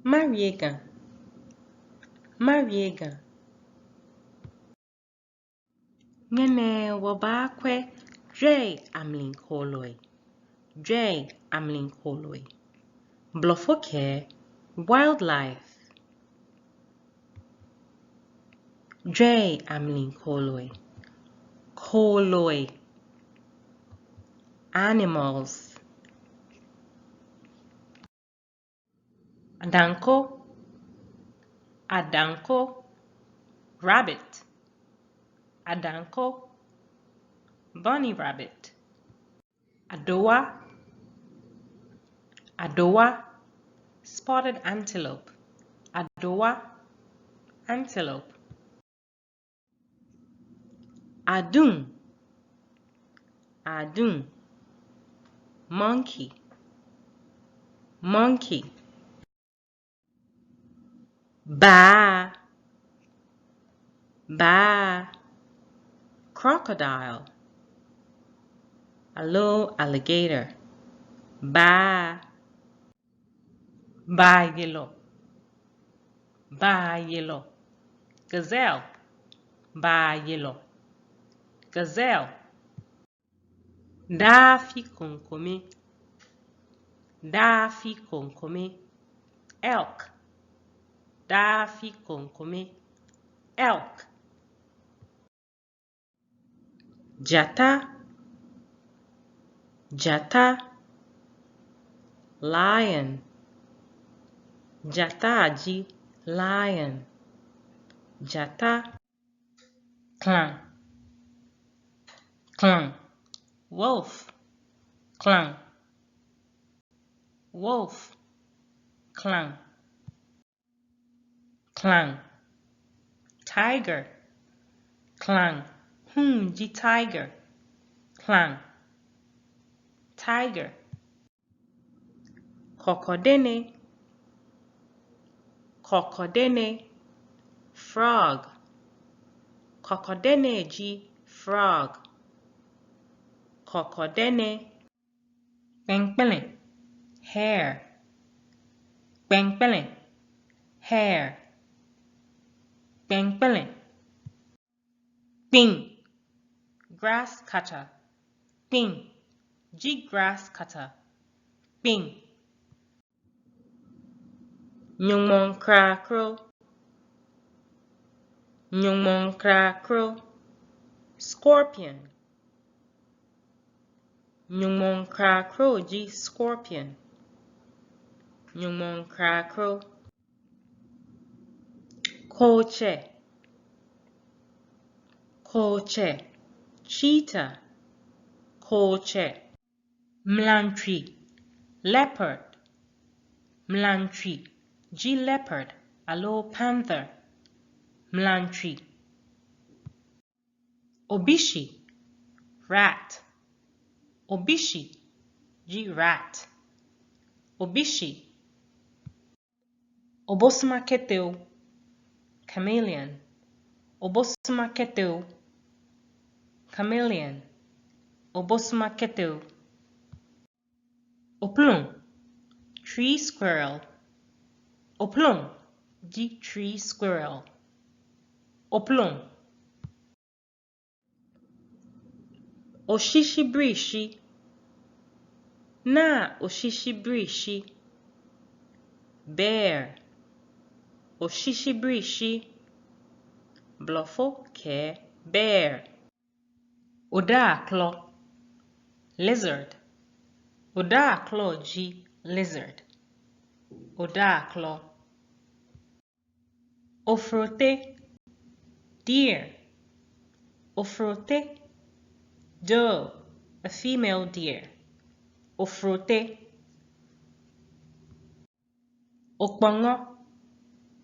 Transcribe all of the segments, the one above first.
Mawie Gã. Mawie Gã. Ngene wabakwe JwƐi amli kooloi. JwƐi amli kooloi. Blofoke wildlife. JwƐi amli kooloi. Kooloi. Animals. Adanko. Adanko. Rabbit. Adanko. Bunny rabbit. Adowa. Adowa. Spotted antelope. Adowa. Antelope. Adun. Adun. Monkey. Monkey. Ba. Ba. Crocodile. Hello, alligator. Ba. Ba yellow. Ba yellow. Gazelle. Ba yellow. Gazelle. Dafi konkome. Dafi konkome. Elk. Dafi konkome. Elk. Jata. Jata. Lion. Jataji. Lion. Jata. Clan. Clan. Wolf. Clan. Wolf. Clan. Clan. Tiger. Clan. Ji tiger. Clan. Tiger. Kokodene. Kokodene. Frog. Kokodene ji frog. Kokodene. Pengpele. Hare. Pengpele. Hare. Pengpele. Ping. Grass cutter. Ping. G grass cutter. Ping. Nyungmon kra crow. Nyungmon kra crow. Scorpion. Nyungmon kra crow G scorpion. Nyungmon kra crow. Koche. Koche. Cheetah. Koche. Mlantri. Leopard. Mlantri. G leopard. Hello panther. Mlantri. Obishi. Rat. Obishi. G rat. Obishi. Obosmaketeu. Chameleon. Obosmaketeu. Chameleon. Obosmaketeu. Oplum. Tree squirrel. Oplum. G tree squirrel. Oplum. Oshishibrishi. Na oshishibrishi. Bear. Oshishibrishi. Blofo ke bear. Odaklo. Lizard. Odaklo G lizard. Odaklo. Ofrote. Deer. Ofrote. Doe. A female deer. Ofrote. Okpongo.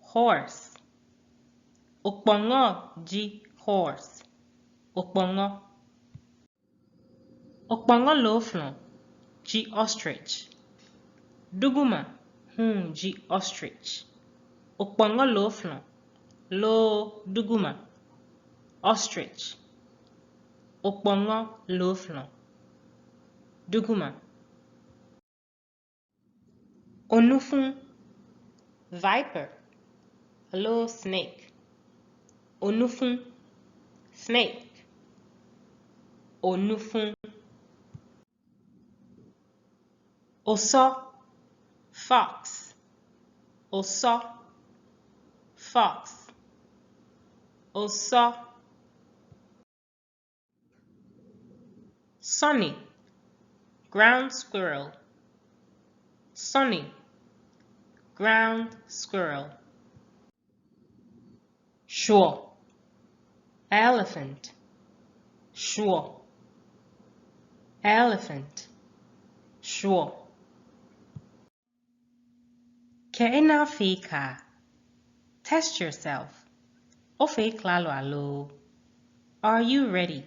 Horse. Okpongo G horse. Okpongo. Okpongo loflon G ostrich. Duguma G ostrich. Okpongo loflon lo duguma ostrich. Okpongo loflon duguma. Onufun. Viper, a little snake. Onufun, snake. Onufun. Oso, fox. Oso, fox. Oso. Sunny, ground squirrel. Sunny, ground squirrel. Sure, elephant. Sure, elephant. Sure. Ke'ena fika. Test yourself. Ofe klalo alo. Are you ready?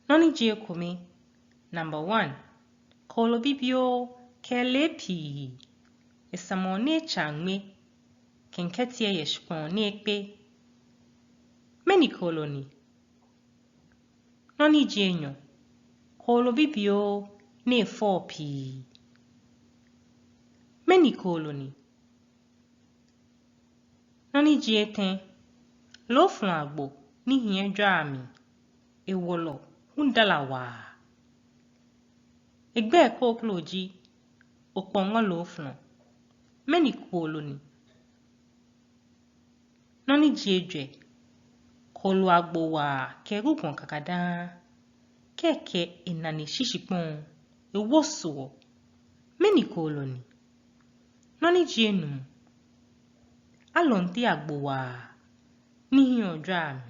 Noni jie kumi. Number 1. Kolo bibio kelepi. Isamone changme. Kenketie yeshpon nekpe. Many koloni. Noni jie nyo. Kolo bibio ne 4p. Many koloni. Noni jie ten. Lo fun agbo ni hien jami. Ewolo hundala wa. Agbɛi kokloji. Okpongo lo fun. Many koloni. Noni jie JwƐi. Kolo agbo wa kerugon kakada. Keke inani shishipon. Ewoso. Many koloni. Noni jie num. Alonti agbo wa. Nihi ojami.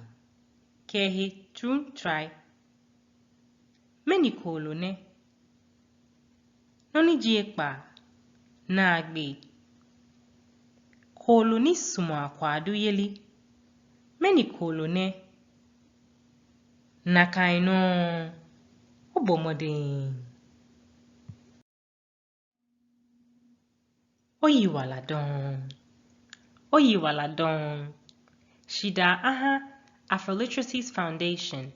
Kehi true try. Many kolone. Noni jie pa. Na agbɛi. Koloni sumo akwadu yeli. Many kolone. Nakaino. Obomodin. Oyi waladon. Oyi waladon. Shida aha Afroliteracy's Foundation.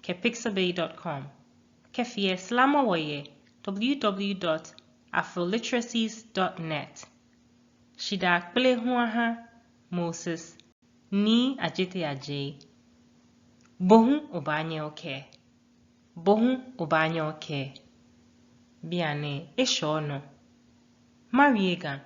Kepixabay.com. Kefie slamawoye www.afroliteracies.net. Shida kple huaha Moses ni ajete aje. Bohun obanye oke. Bohun obanye oke. Biane eshono. Mawie Gã.